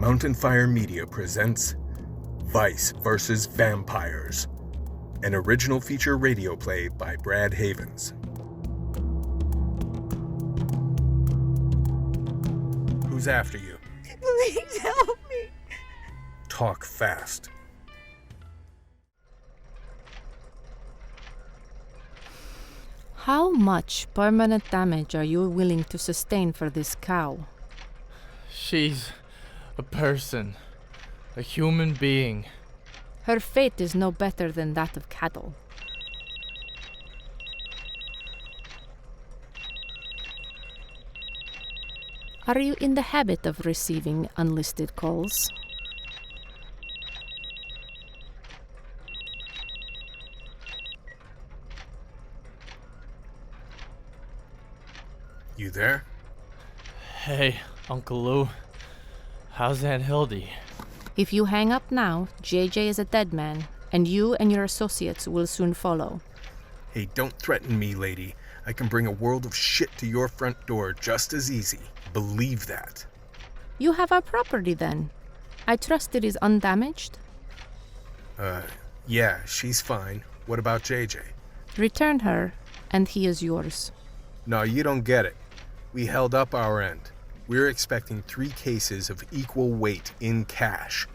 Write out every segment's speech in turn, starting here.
Mountain Fire Media presents Vice vs. Vampires, an original feature radio play by Brad Havens. Who's after you? Please help me. Talk fast. How much permanent damage are you willing to sustain for this cow? She's a person, a human being. Her fate is no better than that of cattle. Are you in the habit of receiving unlisted calls? You there? Hey, Uncle Lou. How's Aunt Hildy? If you hang up now, JJ is a dead man, and you and your associates will soon follow. Hey, don't threaten me, lady. I can bring a world of shit to your front door just as easy. Believe that. You have our property then. I trust it is undamaged? Yeah, she's fine. What about JJ? Return her, and he is yours. No, you don't get it. We held up our end. We're expecting 3 cases of equal weight in cash.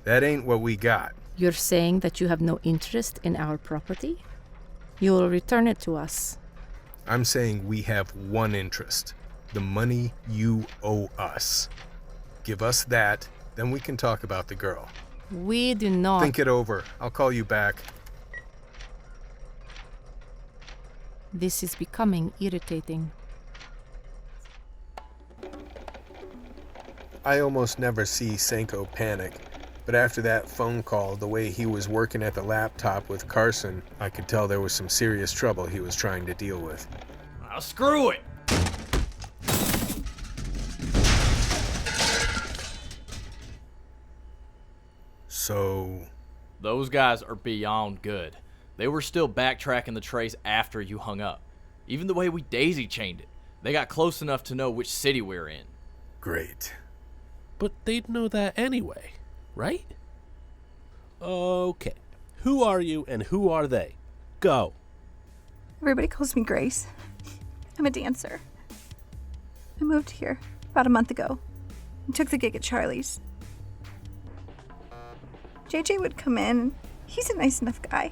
That ain't what we got. You're saying that you have no interest in our property? You will return it to us. I'm saying we have one interest. The money you owe us. Give us that, then we can talk about the girl. We do not... Think it over. I'll call you back. This is becoming irritating. I almost never see Senko panic, but after that phone call, the way he was working at the laptop with Carson, I could tell there was some serious trouble he was trying to deal with. Screw it! So... Those guys are beyond good. They were still backtracking the trace after you hung up. Even the way we daisy-chained it. They got close enough to know which city we're in. Great. But they'd know that anyway, right? Okay. Who are you and who are they? Go. Everybody calls me Grace. I'm a dancer. I moved here about a month ago and took the gig at Charlie's. JJ would come in. He's a nice enough guy.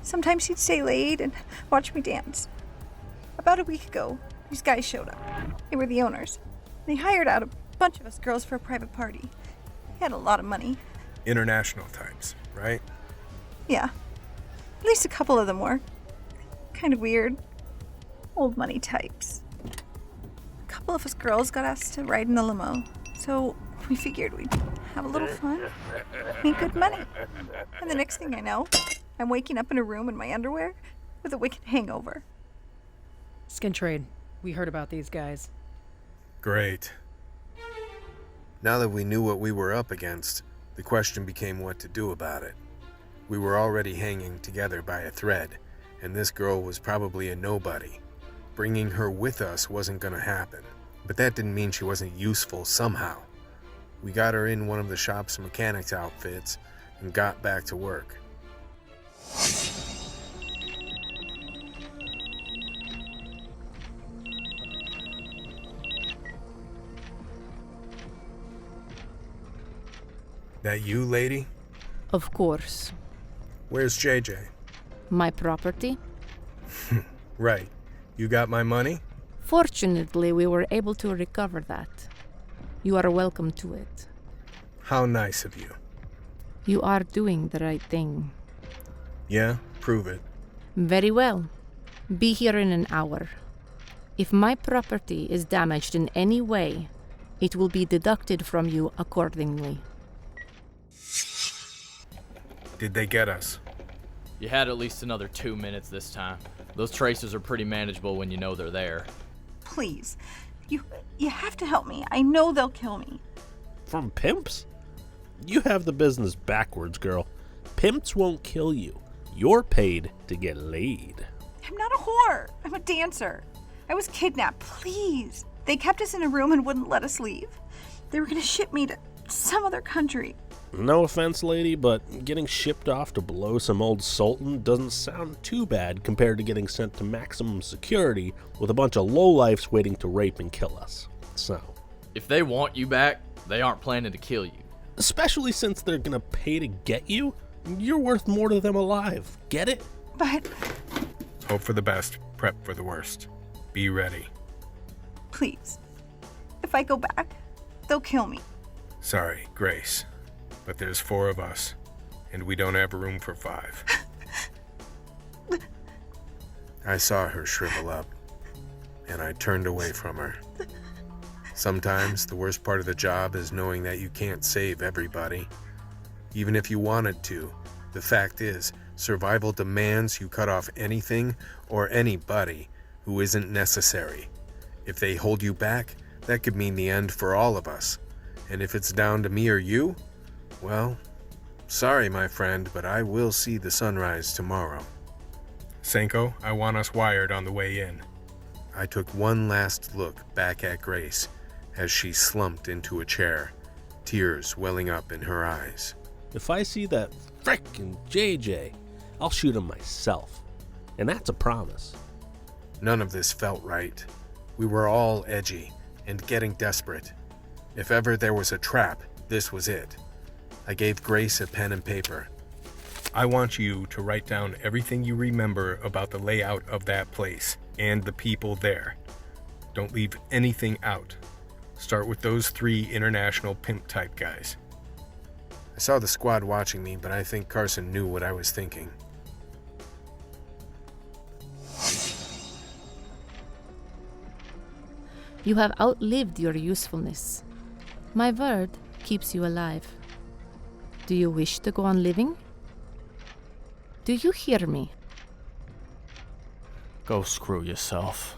Sometimes he'd stay late and watch me dance. About a week ago, these guys showed up. They were the owners. They hired out a bunch of us girls for a private party. They had a lot of money. International types, right? Yeah. At least a couple of them were. Kind of weird. Old money types. A couple of us girls got asked to ride in the limo. So we figured we'd have a little fun, make good money. And the next thing I know, I'm waking up in a room in my underwear with a wicked hangover. Skin trade. We heard about these guys. Great. Now that we knew what we were up against, the question became what to do about it. We were already hanging together by a thread, and this girl was probably a nobody. Bringing her with us wasn't gonna happen, but that didn't mean she wasn't useful somehow. We got her in one of the shop's mechanics outfits and got back to work. That you, lady? Of course. Where's JJ? My property? Right. You got my money? Fortunately, we were able to recover that. You are welcome to it. How nice of you. You are doing the right thing. Yeah? Prove it. Very well. Be here in an hour. If my property is damaged in any way, it will be deducted from you accordingly. Did they get us? You had at least another 2 minutes this time. Those traces are pretty manageable when you know they're there. Please. You have to help me. I know they'll kill me. From pimps? You have the business backwards, girl. Pimps won't kill you. You're paid to get laid. I'm not a whore. I'm a dancer. I was kidnapped. Please. They kept us in a room and wouldn't let us leave. They were going to ship me to some other country. No offense, lady, but getting shipped off to blow some old sultan doesn't sound too bad compared to getting sent to maximum security with a bunch of lowlifes waiting to rape and kill us. So, If they want you back, they aren't planning to kill you. especially since they're gonna pay to get you, you're worth more to them alive. Get it? But Hope for the best, prep for the worst. Be ready. please, if I go back, they'll kill me. Sorry, Grace, but there's 4 of us, and we don't have room for 5. I saw her shrivel up, and I turned away from her. Sometimes the worst part of the job is knowing that you can't save everybody. Even if you wanted to, the fact is, survival demands you cut off anything or anybody who isn't necessary. If they hold you back, that could mean the end for all of us. And if it's down to me or you, well, sorry, my friend, but I will see the sunrise tomorrow. Senko, I want us wired on the way in. I took one last look back at Grace as she slumped into a chair, tears welling up in her eyes. If I see that frickin' JJ, I'll shoot him myself. And that's a promise. None of this felt right. We were all edgy and getting desperate. If ever there was a trap, this was it. I gave Grace a pen and paper. I want you to write down everything you remember about the layout of that place and the people there. Don't leave anything out. Start with those 3 international pimp type guys. I saw the squad watching me, but I think Carson knew what I was thinking. You have outlived your usefulness. My word keeps you alive. Do you wish to go on living? Do you hear me? Go screw yourself.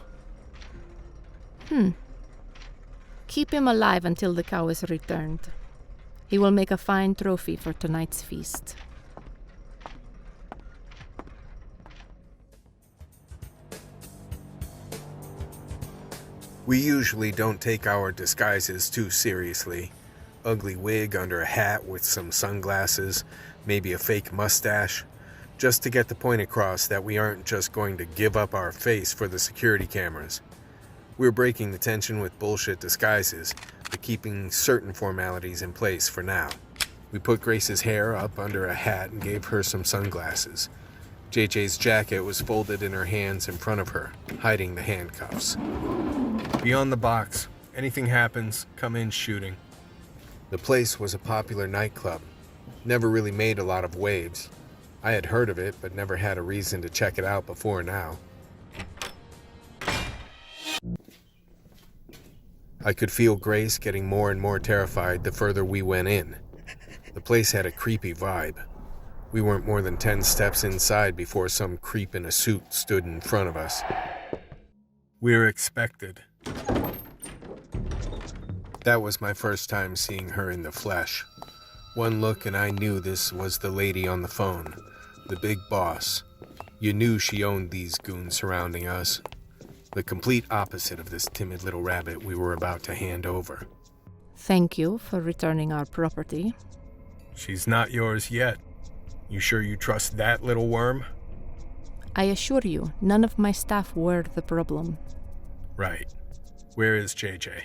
Keep him alive until the cow is returned. He will make a fine trophy for tonight's feast. We usually don't take our disguises too seriously. Ugly wig under a hat with some sunglasses, maybe a fake mustache, just to get the point across that we aren't just going to give up our face for the security cameras. We're breaking the tension with bullshit disguises, but keeping certain formalities in place for now. We put Grace's hair up under a hat and gave her some sunglasses. JJ's jacket was folded in her hands in front of her, hiding the handcuffs. Beyond the box. Anything happens, come in shooting. The place was a popular nightclub. Never really made a lot of waves. I had heard of it, but never had a reason to check it out before now. I could feel Grace getting more and more terrified the further we went in. The place had a creepy vibe. We weren't more than 10 steps inside before some creep in a suit stood in front of us. We're expected. That was my first time seeing her in the flesh. One look and I knew this was the lady on the phone, the big boss. You knew she owned these goons surrounding us. The complete opposite of this timid little rabbit we were about to hand over. Thank you for returning our property. She's not yours yet. You sure you trust that little worm? I assure you, none of my staff were the problem. Right. Where is JJ?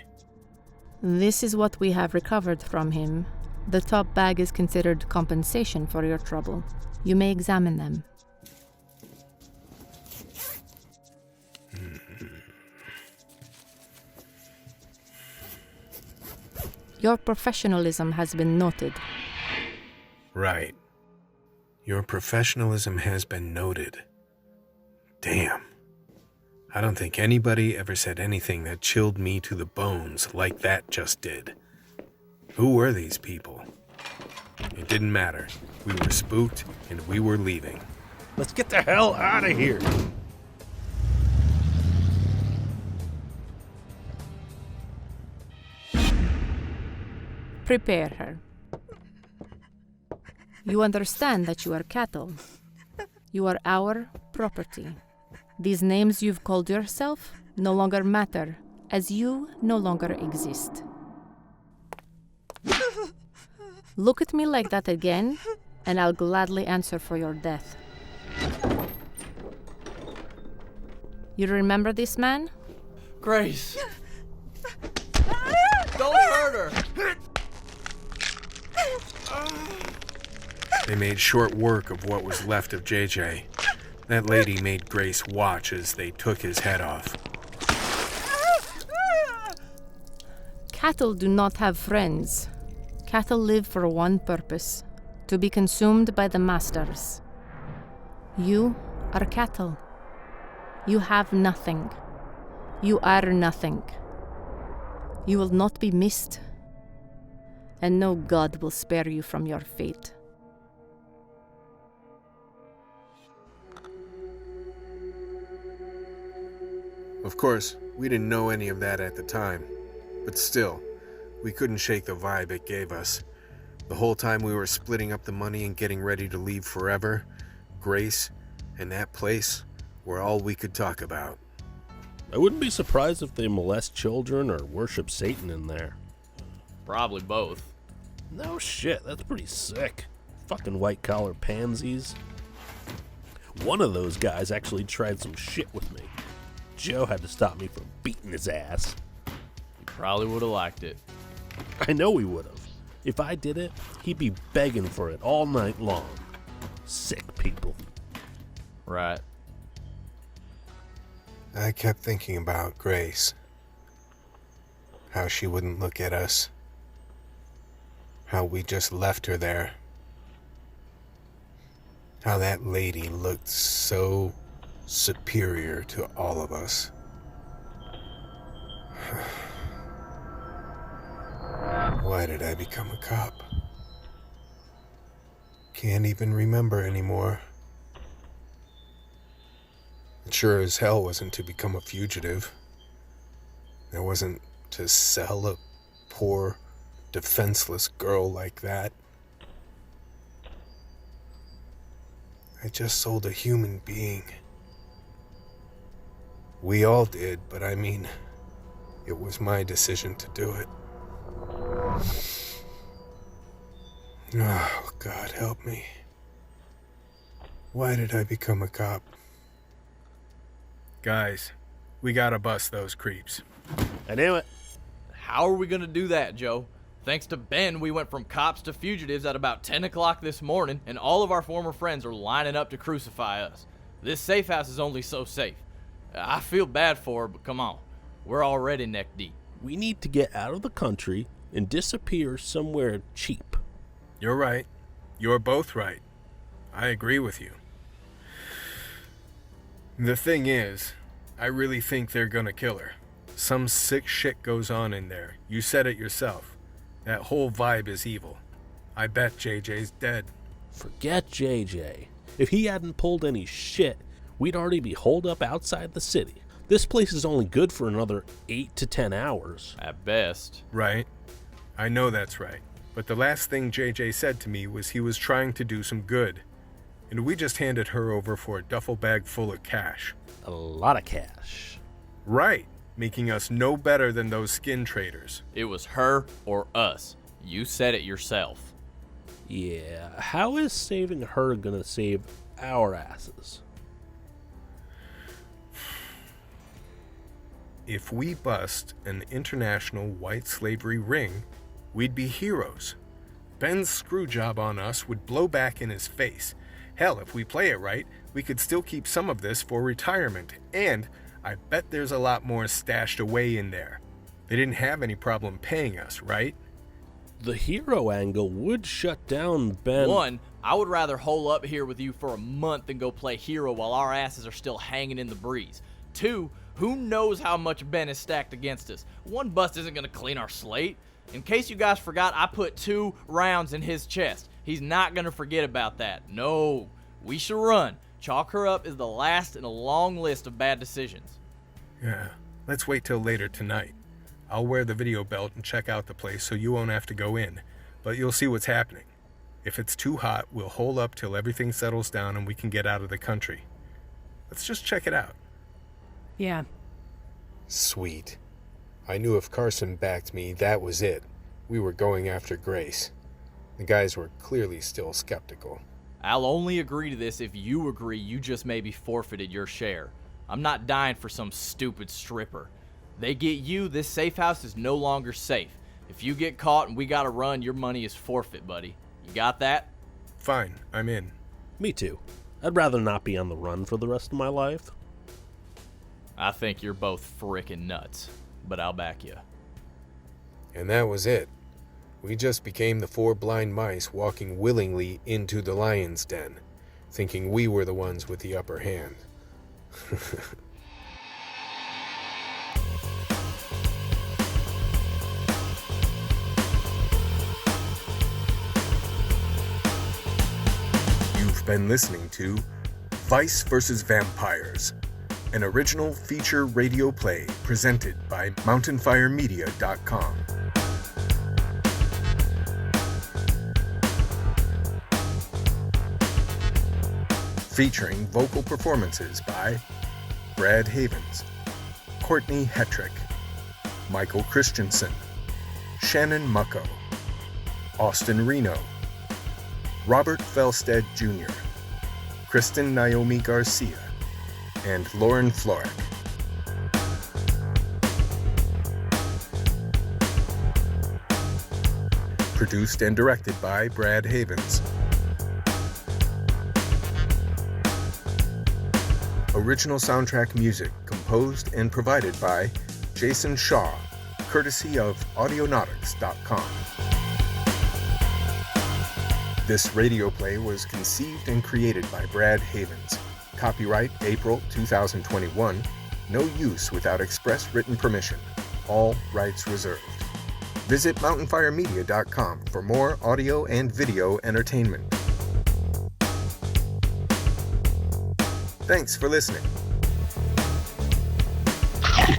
This is what we have recovered from him. The top bag is considered compensation for your trouble. You may examine them. Your professionalism has been noted. Right. Your professionalism has been noted. Damn. I don't think anybody ever said anything that chilled me to the bones like that just did. Who were these people? It didn't matter. We were spooked and we were leaving. Let's get the hell out of here. Prepare her. You understand that you are cattle. You are our property. These names you've called yourself no longer matter, as you no longer exist. Look at me like that again, and I'll gladly answer for your death. You remember this man? Grace! Don't hurt her! They made short work of what was left of JJ. That lady made Grace watch as they took his head off. Cattle do not have friends. Cattle live for one purpose, to be consumed by the masters. You are cattle. You have nothing. You are nothing. You will not be missed, and no God will spare you from your fate. Of course, we didn't know any of that at the time, but still, we couldn't shake the vibe it gave us. The whole time we were splitting up the money and getting ready to leave forever, Grace and that place were all we could talk about. I wouldn't be surprised if they molest children or worship Satan in there. Probably both. No shit, that's pretty sick. Fucking white-collar pansies. One of those guys actually tried some shit with me. Joe had to stop me from beating his ass. You probably would have liked it. I know he would have. If I did it, he'd be begging for it all night long. Sick people. Right. I kept thinking about Grace. How she wouldn't look at us. How we just left her there. How that lady looked so superior to all of us. Why did I become a cop? Can't even remember anymore. It sure as hell wasn't to become a fugitive. It wasn't to sell a poor, defenseless girl like that. I just sold a human being. We all did, but I mean, it was my decision to do it. Oh, God help me. Why did I become a cop? Guys, we gotta bust those creeps. I knew it. How are we gonna do that, Joe? Thanks to Ben, we went from cops to fugitives at about 10 o'clock this morning, and all of our former friends are lining up to crucify us. This safe house is only so safe. I feel bad for her, but come on. We're already neck deep. We need to get out of the country and disappear somewhere cheap. You're right. You're both right. I agree with you. The thing is, I really think they're gonna kill her. Some sick shit goes on in there. You said it yourself. That whole vibe is evil. I bet JJ's dead. Forget JJ. If he hadn't pulled any shit, we'd already be holed up outside the city. This place is only good for another 8 to 10 hours. At best. Right. I know that's right. But the last thing JJ said to me was he was trying to do some good. And we just handed her over for a duffel bag full of cash. A lot of cash. Right. Making us no better than those skin traders. It was her or us. You said it yourself. Yeah, how is saving her gonna save our asses? If we bust an international white slavery ring, we'd be heroes. Ben's screw job on us would blow back in his face. Hell, if we play it right, we could still keep some of this for retirement, and I bet there's a lot more stashed away in there. They didn't have any problem paying us, right? The hero angle would shut down Ben. One, I would rather hole up here with you for a month than go play hero while our asses are still hanging in the breeze. Two, who knows how much Ben is stacked against us? One bust isn't going to clean our slate. In case you guys forgot, I put 2 rounds in his chest. He's not going to forget about that. No, we should run. Chalk her up is the last in a long list of bad decisions. Yeah, let's wait till later tonight. I'll wear the video belt and check out the place so you won't have to go in, but you'll see what's happening. If it's too hot, we'll hole up till everything settles down and we can get out of the country. Let's just check it out. Yeah. Sweet. I knew if Carson backed me, that was it. We were going after Grace. The guys were clearly still skeptical. I'll only agree to this if you agree you just maybe forfeited your share. I'm not dying for some stupid stripper. They get you, this safe house is no longer safe. If you get caught and we gotta run, your money is forfeit, buddy. You got that? Fine, I'm in. Me too. I'd rather not be on the run for the rest of my life. I think you're both frickin' nuts, but I'll back you. And that was it. We just became the 4 blind mice walking willingly into the lion's den, thinking we were the ones with the upper hand. You've been listening to Vice vs. Vampires, an original feature radio play presented by mountainfiremedia.com. Featuring vocal performances by Brad Havens, Courtney Hetrick, Michael Christensen, Shannon Mucko, Austin Reno, Robert Felstead Jr., Kristen Naomi Garcia, and Lauren Florek. Produced and directed by Brad Havens. Original soundtrack music composed and provided by Jason Shaw, courtesy of Audionautics.com. This radio play was conceived and created by Brad Havens. Copyright April 2021. No use without express written permission. All rights reserved. Visit mountainfiremedia.com for more audio and video entertainment. Thanks for listening.